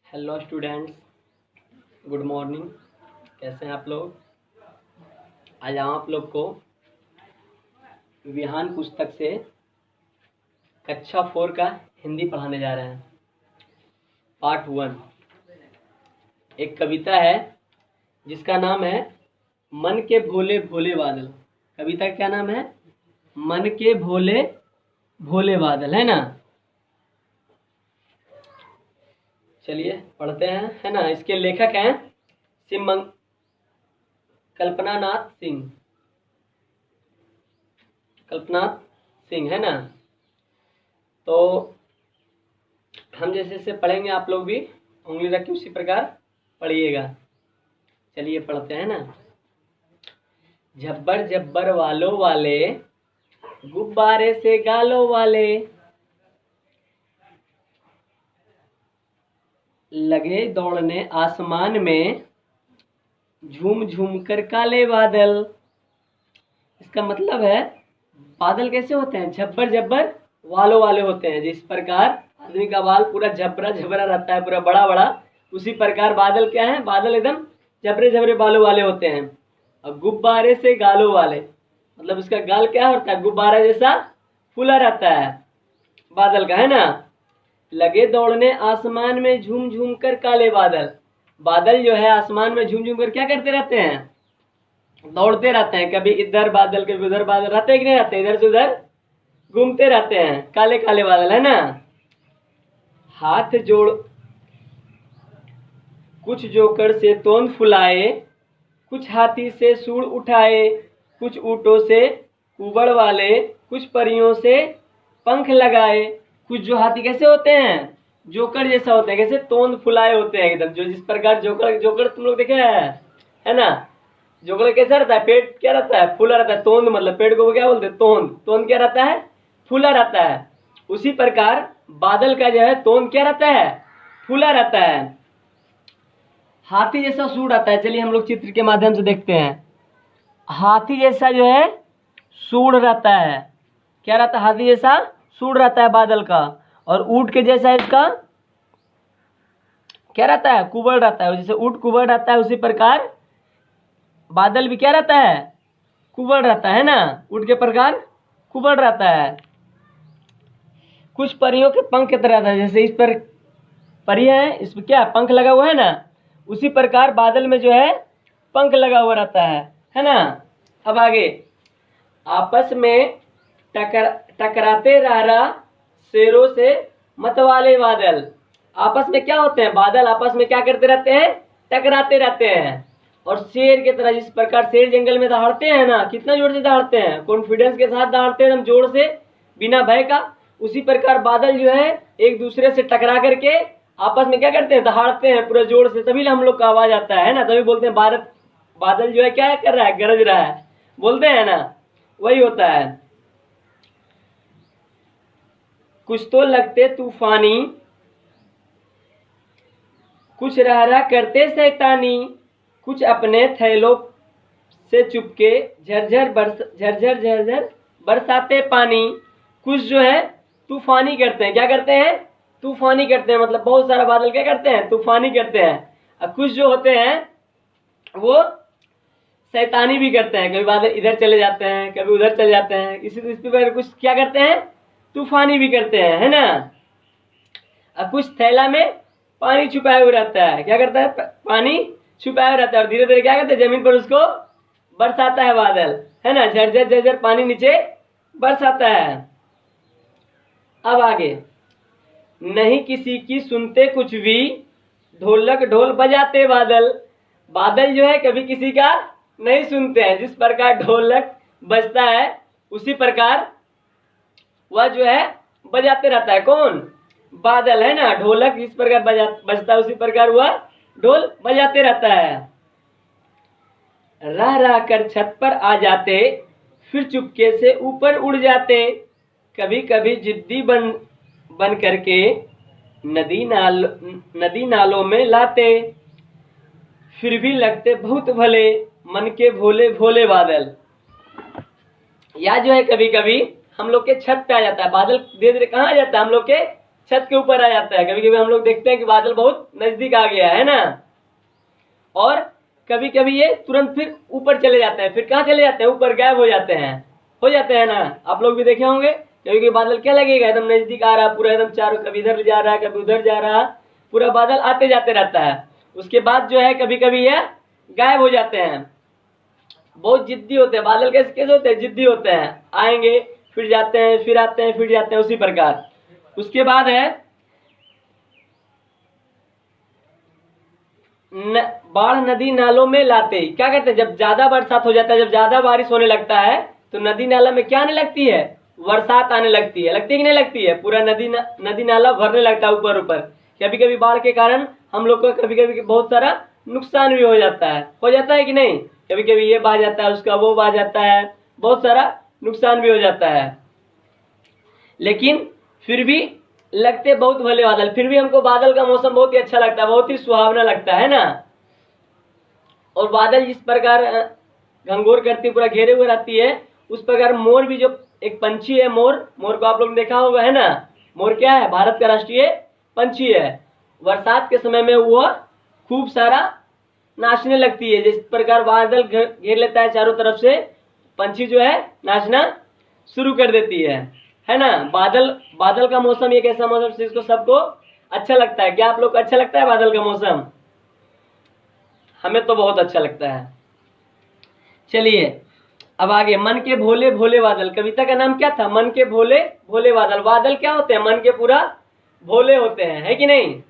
Hello students, good morning. कैसे हैं आप लोग? आज हम आप लोग को विहान पुस्तक से कक्षा 4 का हिंदी पढ़ाने जा रहे हैं। पार्ट 1 एक कविता है जिसका नाम है मन के भोले भोले बादल। कविता का क्या नाम है? मन के भोले भोले बादल, है ना। चलिए पढ़ते हैं, है ना। इसके लेखक हैं कल्पनानाथ सिंह, है ना। तो हम जैसे से पढ़ेंगे आप लोग भी उंगली रख के उसी प्रकार पढ़िएगा। चलिए पढ़ते हैं ना। झब्बर झब्बर वालों वाले, गुब्बारे से गालों वाले, लगे दौड़ने आसमान में, झूम झूम कर काले बादल। इसका मतलब है बादल कैसे होते हैं? झब्बर झब्बर वालों वाले होते हैं। जिस प्रकार आदमी का बाल पूरा झबरा झबरा रहता है, पूरा बड़ा बड़ा, उसी प्रकार बादल क्या है? बादल एकदम झबरे झबरे बालों वाले होते हैं। और गुब्बारे से गालों वाले, मतलब उसका गाल क्या होता है? गुब्बारा जैसा फूला रहता है बादल का, है ना। लगे दौड़ने आसमान में, झूम झूम कर काले बादल। बादल जो है आसमान में झूम झूम कर क्या करते रहते हैं? दौड़ते रहते हैं। कभी इधर बादल कभी उधर बादल, रहते हैं कि नहीं रहते? इधर से उधर घूमते रहते हैं, काले काले बादल, है ना। हाथ जोड़ कुछ जोकर से तोंद फुलाए, कुछ हाथी से सूंड उठाए, कुछ ऊँटों से कुबड़ वाले, कुछ परियों से पंख लगाए। कुछ जो हाथी कैसे होते हैं? जोकर जैसा होते हैं। कैसे? तोंद फुलाए होते हैं एकदम। जो जिस प्रकार जोकर जोकर तुम लोग देखे है ना। जोकर कैसा रहता है? पेट क्या रहता है? फूला रहता है। तोंद मतलब पेट को क्या बोलते हैं? तोंद। तोंद क्या रहता है? फूला रहता है। उसी प्रकार बादल का जो है तोंद क्या रहता है? फूला रहता है। हाथी जैसा सूंड आता है। चलिए हम लोग चित्र के माध्यम से देखते हैं। हाथी जैसा जो है सूंड रहता है। क्या रहता है? हाथी जैसा सूंड रहता है बादल का। और ऊंट के जैसा इसका क्या रहता है? कुबड़ रहता है। जैसे ऊंट कुबड़ रहता है उसी प्रकार बादल भी क्या रहता है? कुबड़ रहता है ना। ऊंट के प्रकार कुबड़ रहता है। कुछ परियों के पंख की तरह रहता है। जैसे इस पर परी है, इस पर क्या पंख लगा हुआ है ना, उसी प्रकार बादल में जो है पंख लगा हुआ रहता है ना। अब आगे, आपस में टकराते रहा शेरों से मतवाले बादल। आपस में क्या होते हैं? बादल आपस में क्या करते रहते हैं? टकराते रहते हैं। और शेर की तरह, जिस प्रकार शेर जंगल में दहाड़ते हैं ना, कितना जोर से दहाड़ते हैं, कॉन्फिडेंस के साथ दहाड़ते हैं, एकदम जोर से, बिना भय का। उसी प्रकार बादल जो है एक दूसरे से टकरा करके आपस में क्या करते हैं? दहाड़ते हैं पूरा जोर से, तभी हम लोग का आवाज आता है ना। तभी बोलते हैं बादल जो है क्या कर रहा है? गरज रहा है, बोलते हैं ना, वही होता है। कुछ तो लगते तूफानी, कुछ रह करते शैतानी, कुछ अपने थैलों से चुपके झरझर बरसाते पानी। कुछ जो है तूफानी करते हैं। क्या करते हैं? तूफानी करते हैं। मतलब बहुत सारा बादल क्या करते हैं? तूफानी करते हैं। और कुछ जो होते हैं वो शैतानी भी करते हैं। कभी बादल इधर चले जाते हैं, कभी उधर चले जाते हैं। इसी पर कुछ क्या करते हैं? तूफानी भी करते हैं, है ना। और कुछ थैला में पानी छुपाया हुआ रहता है। क्या करता है? पानी छुपाया हुआ रहता है। और धीरे धीरे क्या करते हैं? जमीन पर उसको बरसाता है बादल, है ना। झरझर झरझर पानी नीचे बरसाता है। अब आगे, नहीं किसी की सुनते कुछ भी, ढोलक ढोल बजाते बादल। बादल जो है कभी किसी का नहीं सुनते हैं। जिस प्रकार ढोलक बजता है उसी प्रकार वह जो है बजाते रहता है। कौन? बादल, है ना। ढोलक जिस प्रकार बजता है उसी प्रकार वह ढोल बजाते रहता है। रह रह कर छत पर आ जाते, फिर चुपके से ऊपर उड़ जाते। कभी कभी जिद्दी बन करके नदी नालों में लाते, फिर भी लगते बहुत भले, मन के भोले भोले बादल। या जो है कभी कभी हम लोग के छत पे आ जाता है बादल। धीरे धीरे कहाँ आ जाता है? हम लोग के छत के ऊपर आ जाता है। कभी कभी हम लोग देखते हैं कि बादल बहुत नजदीक आ गया है ना, और कभी कभी ये तुरंत फिर ऊपर चले जाते हैं। फिर कहाँ चले जाते हैं? ऊपर गायब हो जाते हैं, हो जाते हैं ना। आप लोग भी देखे होंगे, कभी कभी बादल क्या लगेगा, एकदम नजदीक आ रहा है पूरा, एकदम चारों, कभी इधर जा रहा है कभी उधर जा रहा है, पूरा बादल आते जाते रहता है। उसके बाद जो है कभी कभी ये गायब हो जाते हैं। बहुत जिद्दी होते हैं बादल। कैसे कैसे होते हैं? जिद्दी होते हैं, आएंगे फिर जाते हैं, फिर आते हैं, फिर जाते हैं, उसी प्रकार। उसके बाद है बाढ़ नदी नालों में लाते। क्या करते हैं? जब ज्यादा बरसात हो जाता है, जब ज्यादा बारिश होने लगता है, तो नदी नाला में क्या आने लगती है? बरसात आने लगती है। लगती है कि नहीं लगती है? पूरा नदी नाला भरने लगता है ऊपर ऊपर। कभी कभी बाढ़ के कारण हम लोग को कभी कभी बहुत सारा नुकसान भी हो जाता है कि नहीं? कभी कभी ये बह जाता है, उसका वो बह जाता है, बहुत सारा नुकसान भी हो जाता है। लेकिन फिर भी लगते बहुत भले बादल। फिर भी हमको बादल का मौसम बहुत ही अच्छा लगता है, बहुत ही सुहावना लगता है ना। और बादल जिस प्रकार घंघोर करती पूरा घेरे हुए रहती है, उस प्रकार मोर भी, जो एक पंछी है, मोर को आप लोग ने देखा होगा है ना। मोर क्या है? भारत का राष्ट्रीय पंछी है। बरसात के समय में वह खूब सारा नाचने लगती है। जिस प्रकार बादल घेर लेता है चारों तरफ से, पंछी जो है नाचना शुरू कर देती है ना। बादल का मौसम एक ऐसा मौसम जिसको सबको अच्छा लगता है। क्या आप लोग को अच्छा लगता है बादल का मौसम? हमें तो बहुत अच्छा लगता है। चलिए अब आगे, मन के भोले भोले बादल। कविता का नाम क्या था? मन के भोले भोले बादल। बादल क्या होते हैं? मन के पूरा भोले होते हैं, है कि नहीं?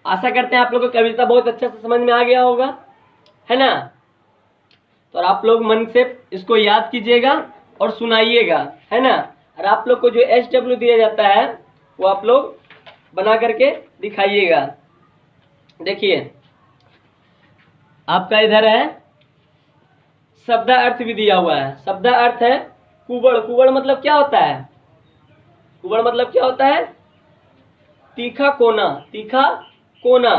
आशा करते हैं आप लोगों को कविता बहुत अच्छा से समझ में आ गया होगा, है ना। तो आप लोग मन से इसको याद कीजिएगा और सुनाइएगा, है ना। और आप लोग को जो SW दिया जाता है वो आप लोग बना करके दिखाइएगा। देखिए आपका इधर है शब्दार्थ भी दिया हुआ है। शब्दार्थ है कुबड़। कुबड़ मतलब क्या होता है? कुबड़ मतलब क्या होता है? तीखा कोना। तीखा कोना।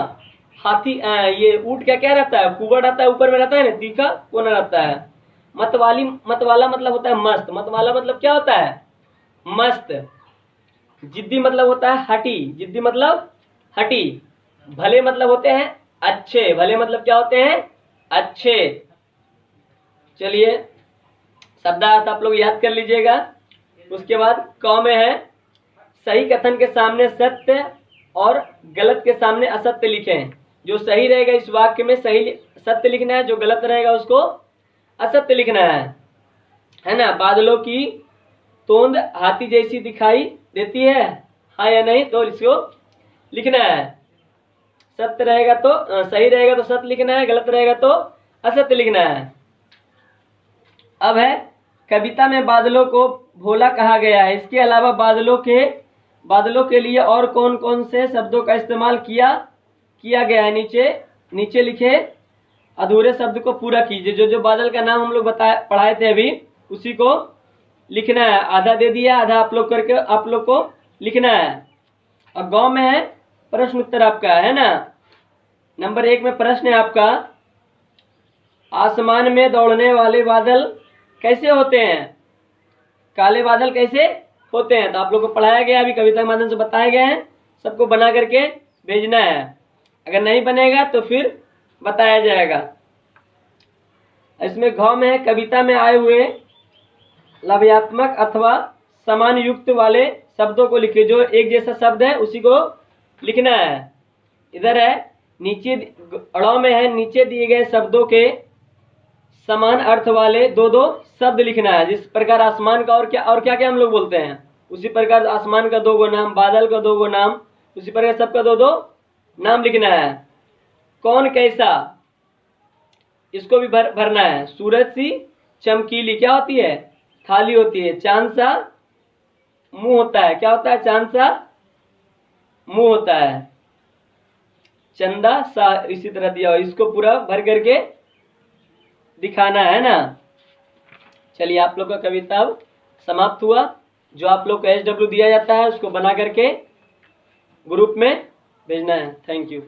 हाथी ये ऊंट क्या क्या रहता है? कुबड़ रहता है, ऊपर में रहता है ना, तीखा कोना रहता है। मतवाला मतलब होता है मस्त। मतवाला मतलब क्या होता है? मस्त। जिद्दी मतलब होता है हठी। जिद्दी मतलब हठी। भले मतलब होते हैं अच्छे। भले मतलब क्या होते हैं? अच्छे। चलिए शब्दार्थ आप लोग याद कर लीजिएगा। उसके बाद क में है सही कथन के सामने सत्य और गलत के सामने असत्य लिखें। जो सही रहेगा इस वाक्य में सही सत्य लिखना है, जो गलत रहेगा उसको असत्य लिखना है ना। बादलों की तोंद हाथी जैसी दिखाई देती है, हाँ या नहीं? तो इसको लिखना है। सत्य रहेगा तो सही रहेगा तो सत्य लिखना है, गलत रहेगा तो असत्य लिखना है। अब है कविता में बादलों को भोला कहा गया है। इसके अलावा बादलों के लिए और कौन कौन से शब्दों का इस्तेमाल किया गया है? नीचे लिखे अधूरे शब्द को पूरा कीजिए। जो बादल का नाम हम लोग पढ़ाए थे अभी, उसी को लिखना है। आधा दे दिया, आधा आप लोग को लिखना है। और गांव में है प्रश्न उत्तर आपका, है ना। नंबर 1 में प्रश्न है आपका, आसमान में दौड़ने वाले बादल कैसे होते हैं? काले बादल कैसे होते हैं? तो आप लोग को पढ़ाया गया, अभी कविता के माध्यम से बताया गया है। सबको बना करके भेजना है। अगर नहीं बनेगा तो फिर बताया जाएगा। इसमें घ में है कविता में आए हुए लव्यात्मक अथवा समान युक्त वाले शब्दों को लिखिए। जो एक जैसा शब्द है उसी को लिखना है। इधर है नीचे अड़ाव में है नीचे दिए गए शब्दों के समान अर्थ वाले दो शब्द लिखना है। जिस प्रकार आसमान का और क्या क्या हम लोग बोलते हैं, उसी प्रकार आसमान का 2 गो नाम, बादल का 2 गो नाम, उसी प्रकार सबका 2 नाम लिखना है। कौन कैसा, इसको भी भरना है। सूरज सी चमकीली क्या होती है? थाली होती है। चांद सा मुंह होता है। क्या होता है? चांद सा मुंह होता है। चंदा सा, इसी तरह दिया हुआ। इसको पूरा भर करके दिखाना है ना। चलिए आप लोग का कविता अब समाप्त हुआ। जो आप लोग को SW दिया जाता है उसको बना करके ग्रुप में भेजना है। Thank you.